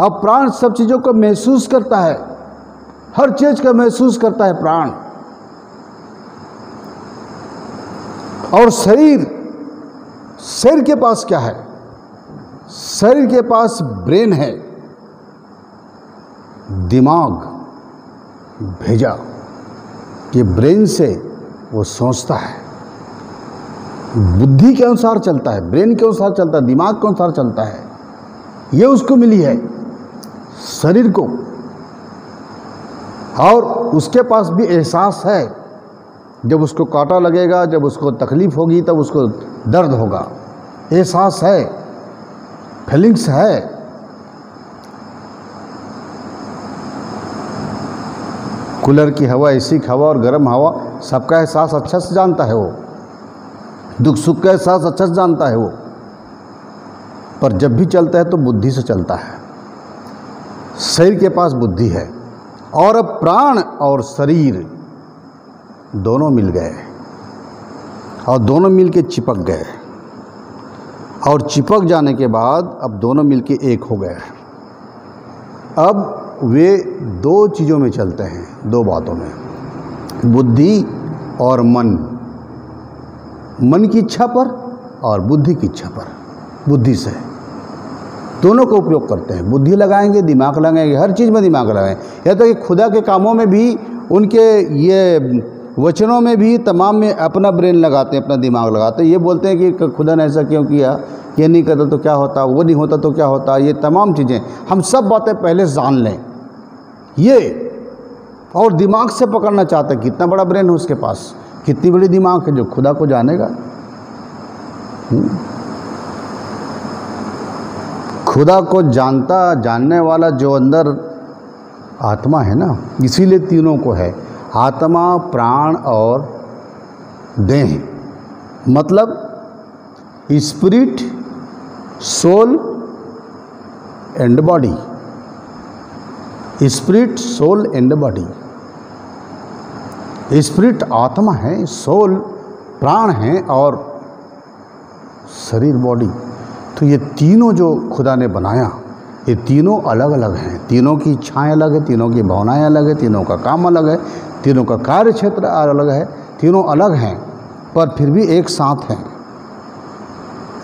अब प्राण सब चीज़ों को महसूस करता है, हर चीज़ का महसूस करता है प्राण। और शरीर के पास क्या है? शरीर के पास ब्रेन है, दिमाग भेजा। ये ब्रेन से वो सोचता है, बुद्धि के अनुसार चलता है, ब्रेन के अनुसार चलता है, दिमाग के अनुसार चलता है। ये उसको मिली है शरीर को। और उसके पास भी एहसास है, जब उसको कांटा लगेगा, जब उसको तकलीफ होगी, तब उसको दर्द होगा। एहसास है, फीलिंग्स है। कूलर की हवा, एसी की हवा और गर्म हवा, सबका एहसास अच्छा से जानता है वो। दुख सुख का एहसास अच्छा से जानता है वो। पर जब भी चलता है तो बुद्धि से चलता है। शरीर के पास बुद्धि है। और अब प्राण और शरीर दोनों मिल गए, और दोनों मिल के चिपक गए। और चिपक जाने के बाद अब दोनों मिल के एक हो गए। अब वे दो चीज़ों में चलते हैं, दो बातों में, बुद्धि और मन। मन की इच्छा पर और बुद्धि की इच्छा पर। बुद्धि से दोनों का उपयोग करते हैं। बुद्धि लगाएंगे, दिमाग लगाएंगे, हर चीज़ में दिमाग लगाएंगे। यह तो कि खुदा के कामों में भी, उनके ये वचनों में भी, तमाम में अपना ब्रेन लगाते हैं, अपना दिमाग लगाते हैं। ये बोलते हैं कि खुदा ने ऐसा क्यों किया, ये नहीं करता तो क्या होता, वो नहीं होता तो क्या होता। ये तमाम चीज़ें हम सब बातें पहले जान लें ये। और दिमाग से पकड़ना चाहते हैं, कितना बड़ा ब्रेन है उसके पास, कितनी बड़ी दिमाग है, जो खुदा को जानेगा। खुदा को जानने वाला जो अंदर आत्मा है ना, इसीलिए तीनों को है, आत्मा, प्राण और देह। मतलब spirit, soul and body. Spirit, soul and body. Spirit आत्मा है, सोल प्राण है, और शरीर बॉडी। तो ये तीनों जो खुदा ने बनाया, ये तीनों अलग अलग हैं। तीनों की इच्छाएं अलग है, तीनों की भावनाएं अलग है, तीनों का काम अलग है, तीनों का कार्य क्षेत्र अलग है। तीनों अलग हैं पर फिर भी एक साथ हैं।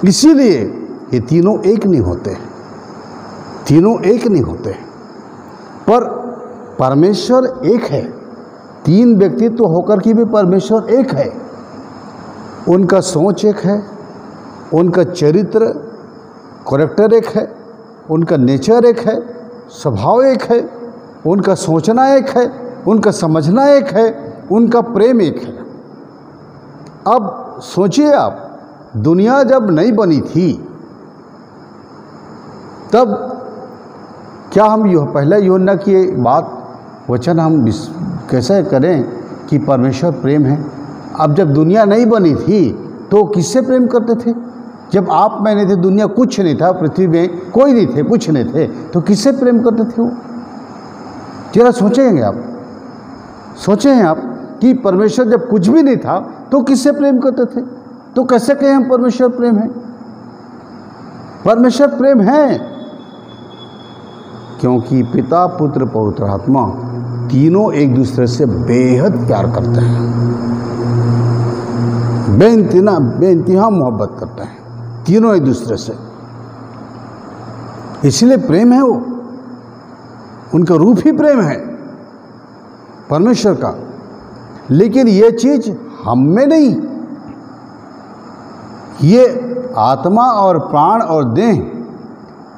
इसीलिए ये तीनों एक नहीं होते, तीनों एक नहीं होते। पर परमेश्वर एक है। तीन व्यक्तित्व होकर के भी परमेश्वर एक है। उनका सोच एक है, उनका चरित्र, कैरेक्टर एक है, उनका नेचर एक है, स्वभाव एक है, उनका सोचना एक है, उनका समझना एक है, उनका प्रेम एक है। अब सोचिए आप, दुनिया जब नहीं बनी थी तब क्या हम पहले यूहन्ना की बात वचन हम कैसे करें कि परमेश्वर प्रेम है? अब जब दुनिया नहीं बनी थी तो किससे प्रेम करते थे? जब आप मैं नहीं थे, दुनिया कुछ नहीं था, पृथ्वी में कोई नहीं थे, कुछ नहीं थे, तो किससे प्रेम करते थे वो? जरा सोचेंगे आप, सोचे हैं आप कि परमेश्वर जब कुछ भी नहीं था तो किससे प्रेम करते थे? तो कैसे कहें हम परमेश्वर प्रेम है? परमेश्वर प्रेम है क्योंकि पिता, पुत्र, पवित्र आत्मा तीनों एक दूसरे से बेहद प्यार करते हैं, बेइंतहा मोहब्बत करते हैं तीनों एक दूसरे से। इसलिए प्रेम है वो, उनका रूप ही प्रेम है परमेश्वर का। लेकिन ये चीज हम में नहीं, ये आत्मा और प्राण और देह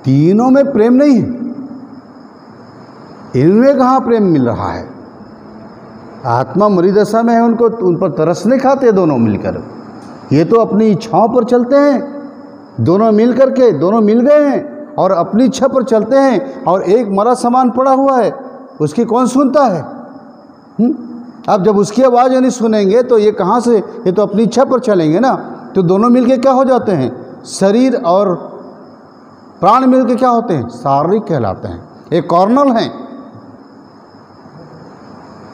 तीनों में प्रेम नहीं है। इनमें कहाँ प्रेम मिल रहा है? आत्मा मरी दशा में है, उनको उन पर तरस नहीं खाते दोनों मिलकर। ये तो अपनी इच्छाओं पर चलते हैं, दोनों मिल करके, दोनों मिल गए हैं और अपनी इच्छा पर चलते हैं। और एक मरा सामान पड़ा हुआ है, उसकी कौन सुनता है? अब जब उसकी आवाज़ नहीं सुनेंगे तो ये कहाँ से, ये तो अपनी इच्छा पर चलेंगे ना। तो दोनों मिलके क्या हो जाते हैं? शरीर और प्राण मिलके क्या होते हैं? शारीरिक कहलाते हैं। एक कॉर्नल हैं,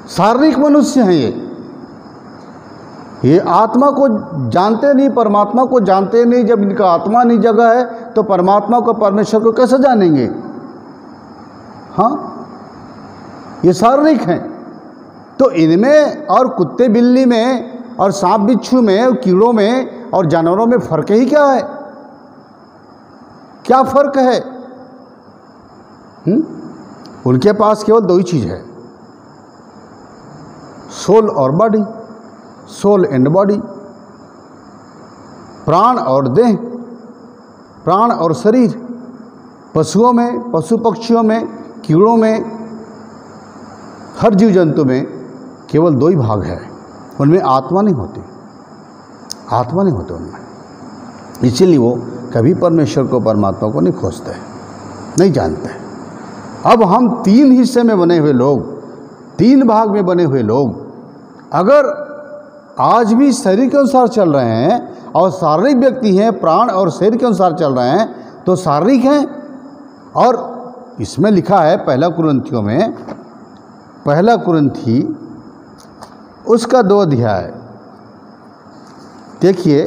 शारीरिक मनुष्य हैं ये आत्मा को जानते नहीं, परमात्मा को जानते नहीं। जब इनका आत्मा नहीं जगा है तो परमात्मा को, परमेश्वर को कैसे जानेंगे? हाँ, ये शारीरिक हैं। तो इनमें और कुत्ते बिल्ली में और सांप बिच्छू में और कीड़ों में और जानवरों में फर्क ही क्या है? क्या फर्क है? उनके पास केवल दो ही चीज है, सोल और बॉडी, सोल एंड बॉडी, प्राण और देह, प्राण और शरीर। पशुओं में, पशु पक्षियों में, कीड़ों में, हर जीव जंतु में केवल दो ही भाग है, उनमें आत्मा नहीं होती, आत्मा नहीं होती उनमें। इसीलिए वो कभी परमेश्वर को, परमात्मा को नहीं खोजते, नहीं जानते। अब हम तीन हिस्से में बने हुए लोग, तीन भाग में बने हुए लोग, अगर आज भी शरीर के अनुसार चल रहे हैं और शारीरिक व्यक्ति हैं, प्राण और शरीर के अनुसार चल रहे हैं, तो शारीरिक हैं। और इसमें लिखा है पहला कुरिन्थियों में, पहला कुरिन्थी उसका 2 अध्याय देखिए,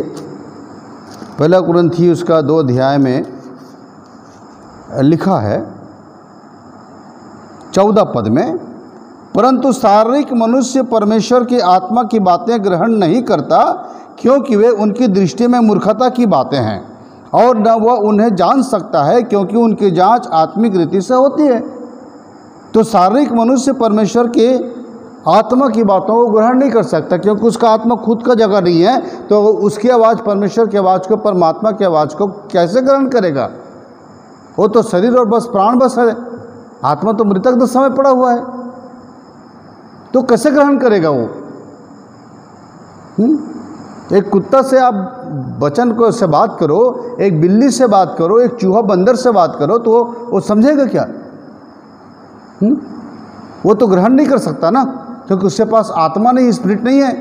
पहला कुरिन्थी उसका 2 अध्याय में लिखा है 14 पद में, परंतु शारीरिक मनुष्य परमेश्वर की आत्मा की बातें ग्रहण नहीं करता, क्योंकि वे उनकी दृष्टि में मूर्खता की बातें हैं और न वह उन्हें जान सकता है, क्योंकि उनकी जांच आत्मिक रीति से होती है। तो शारीरिक मनुष्य परमेश्वर के आत्मा की बातों को ग्रहण नहीं कर सकता, क्योंकि उसका आत्मा खुद का जगह नहीं है। तो उसकी आवाज़, परमेश्वर की आवाज़ को, परमात्मा की आवाज़ को कैसे ग्रहण करेगा? वो तो शरीर और बस प्राण बस है, आत्मा तो मृतक दशा में पड़ा हुआ है, तो कैसे ग्रहण करेगा वो? एक कुत्ता से आप वचन को से बात करो, एक बिल्ली से बात करो, एक चूहा बंदर से बात करो, तो वो समझेगा क्या? वो तो ग्रहण नहीं कर सकता ना, क्योंकि उसके पास आत्मा नहीं, स्पिरिट नहीं है।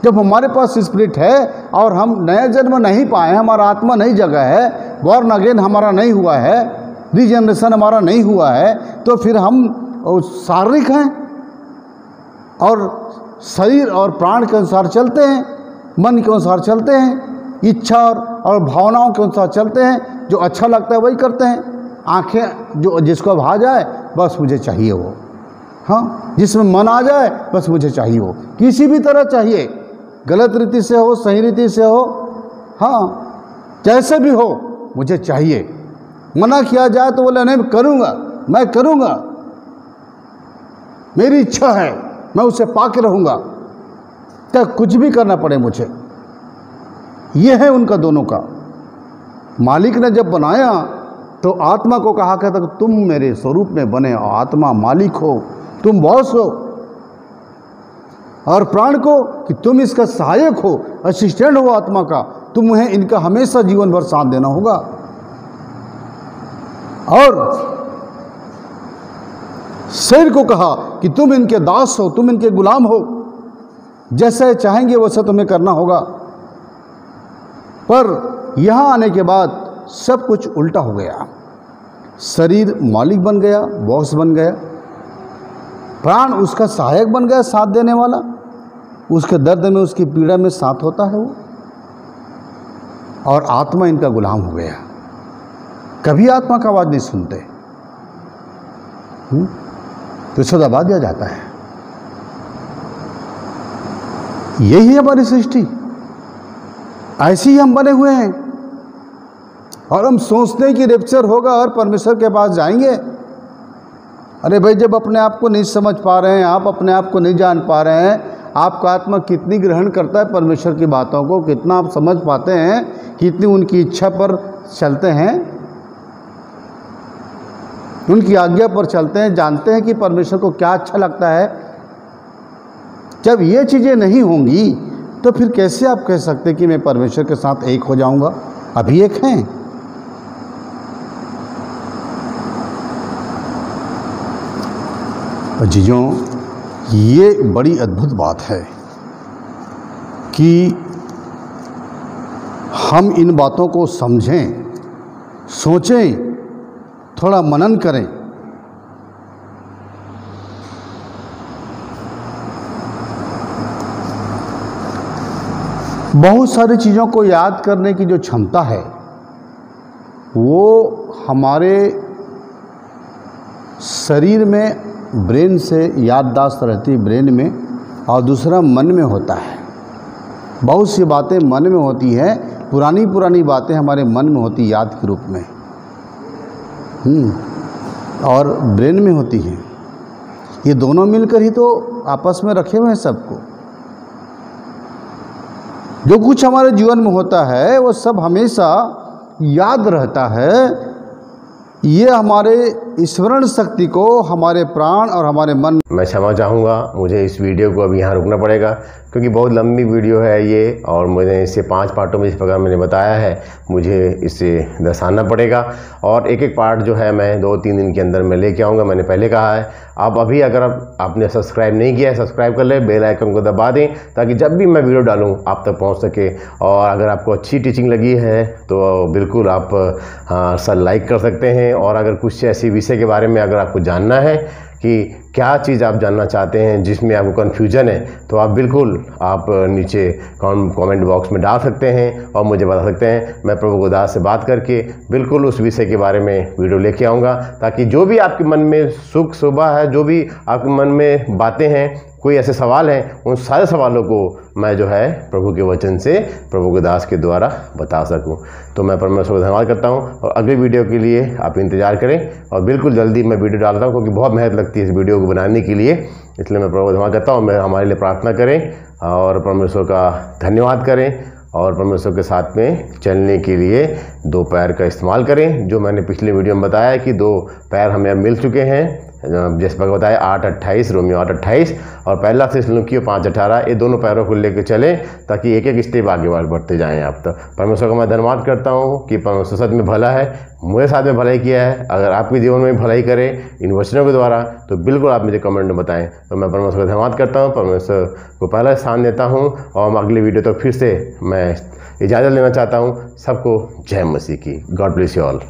जब हमारे पास स्पिरिट है और हम नया जन्म नहीं पाए, हमारा आत्मा नहीं जगा है, बॉर्न अगेन हमारा नहीं हुआ है, रीजनरेशन हमारा नहीं हुआ है, तो फिर हम शारीरिक हैं और शरीर और प्राण के अनुसार चलते हैं, मन के अनुसार चलते हैं, इच्छा और भावनाओं के अनुसार चलते हैं। जो अच्छा लगता है वही करते हैं। आंखें जो जिसको भा जाए बस मुझे चाहिए वो, हाँ, जिसमें मन आ जाए बस मुझे चाहिए वो, किसी भी तरह चाहिए, गलत रीति से हो, सही रीति से हो, हाँ, जैसे भी हो मुझे चाहिए। मना किया जाए तो बोले नहीं करूँगा, मैं करूँगा, मेरी इच्छा है, मैं उसे पा के रहूँगा, चाहे कुछ भी करना पड़े मुझे। ये है उनका दोनों का। मालिक ने जब बनाया तो आत्मा को कहा कहता कि तुम मेरे स्वरूप में बने, और आत्मा मालिक हो, तुम बॉस हो, और प्राण को कि तुम इसका सहायक हो, असिस्टेंट हो आत्मा का, तुम्हें इनका हमेशा जीवन भर साथ देना होगा। और शरीर को कहा कि तुम इनके दास हो, तुम इनके गुलाम हो, जैसे चाहेंगे वैसा तुम्हें करना होगा। पर यहां आने के बाद सब कुछ उल्टा हो गया। शरीर मालिक बन गया, बॉस बन गया, प्राण उसका सहायक बन गया, साथ देने वाला। उसके दर्द में, उसकी पीड़ा में साथ होता है वो। और आत्मा इनका गुलाम हो गया, कभी आत्मा का आवाज़ नहीं सुनते, तो इसको दबा दिया जाता है। यही है हमारी सृष्टि, ऐसे ही हम बने हुए हैं। और हम सोचते हैं कि रेप्चर होगा और परमेश्वर के पास जाएंगे। अरे भाई, जब अपने आप को नहीं समझ पा रहे हैं, आप अपने आप को नहीं जान पा रहे हैं, आपका आत्मा कितनी ग्रहण करता है परमेश्वर की बातों को, कितना आप समझ पाते हैं, कितनी उनकी इच्छा पर चलते हैं, उनकी आज्ञा पर चलते हैं, जानते हैं कि परमेश्वर को क्या अच्छा लगता है। जब ये चीज़ें नहीं होंगी तो फिर कैसे आप कह सकते कि मैं परमेश्वर के साथ एक हो जाऊंगा? अभी एक हैं। जीजों, ये बड़ी अद्भुत बात है कि हम इन बातों को समझें, सोचें, थोड़ा मनन करें। बहुत सारी चीज़ों को याद करने की जो क्षमता है वो हमारे शरीर में, ब्रेन से याददाश्त रहती है ब्रेन में, और दूसरा मन में होता है। बहुत सी बातें मन में होती हैं, पुरानी पुरानी बातें हमारे मन में होती याद के रूप में, और ब्रेन में होती हैं। ये दोनों मिलकर ही तो आपस में रखे हुए हैं सबको। जो कुछ हमारे जीवन में होता है वो सब हमेशा याद रहता है। ये हमारे स्मरण शक्ति को हमारे प्राण और हमारे मन। मैं क्षमा चाहूँगा, मुझे इस वीडियो को अभी यहाँ रुकना पड़ेगा क्योंकि बहुत लंबी वीडियो है ये, और मुझे इसे 5 पार्टों में जिस प्रकार मैंने बताया है मुझे इसे दर्शाना पड़ेगा। और एक एक पार्ट जो है मैं 2-3 दिन के अंदर मैं लेके आऊँगा। मैंने पहले कहा है, आप अभी अगर आपने सब्सक्राइब नहीं किया है, सब्सक्राइब कर ले, बेल आइकन को दबा दें ताकि जब भी मैं वीडियो डालूँ आप तक पहुँच सके। और अगर आपको अच्छी टीचिंग लगी है तो बिल्कुल आप सर लाइक कर सकते हैं। और अगर कुछ ऐसी विषय के बारे में अगर आपको जानना है कि क्या चीज़ आप जानना चाहते हैं जिसमें आपको कन्फ्यूजन है, तो आप बिल्कुल आप नीचे कमेंट बॉक्स में डाल सकते हैं और मुझे बता सकते हैं। मैं प्रभु गुरदास से बात करके बिल्कुल उस विषय के बारे में वीडियो लेके आऊँगा ताकि जो भी आपके मन में सुख सुबह है, जो भी आपके मन में बातें हैं, कोई ऐसे सवाल हैं, उन सारे सवालों को मैं जो है प्रभु के वचन से, प्रभु के दास के द्वारा बता सकूं। तो मैं परमेश्वर को धन्यवाद करता हूं और अगले वीडियो के लिए आप इंतज़ार करें। और बिल्कुल जल्दी मैं वीडियो डालता हूं क्योंकि बहुत मेहनत लगती है इस वीडियो को बनाने के लिए, इसलिए मैं प्रभु को धन्यवाद करता हूँ। मैं हमारे लिए प्रार्थना करें और परमेश्वर का धन्यवाद करें और परमेश्वर के साथ में चलने के लिए 2 पैर का इस्तेमाल करें। जो मैंने पिछले वीडियो में बताया कि 2 पैर हमें अब मिल चुके हैं, जैसे मैं बताया 8:28 रोमियो 8:28 और पहला थिस्सलुनीकियों 5:18, ये दोनों पैरों को लेकर चलें ताकि एक एक स्टेप आगे बढ़ते जाएं आप तक। परमेश्वर का मैं धन्यवाद करता हूँ कि परमेश्वर सच में भला है, मेरे साथ में भलाई किया है। अगर आपके जीवन में भलाई करे इन वचनों के द्वारा तो बिल्कुल आप मुझे कमेंट में बताएं। तो मैं परमेश्वर का धन्यवाद करता हूँ, परमेश्वर को पहला स्थान देता हूँ और हम अगले वीडियो तक फिर से मैं इजाज़त लेना चाहता हूँ। सबको जय मसीह की। God bless you all.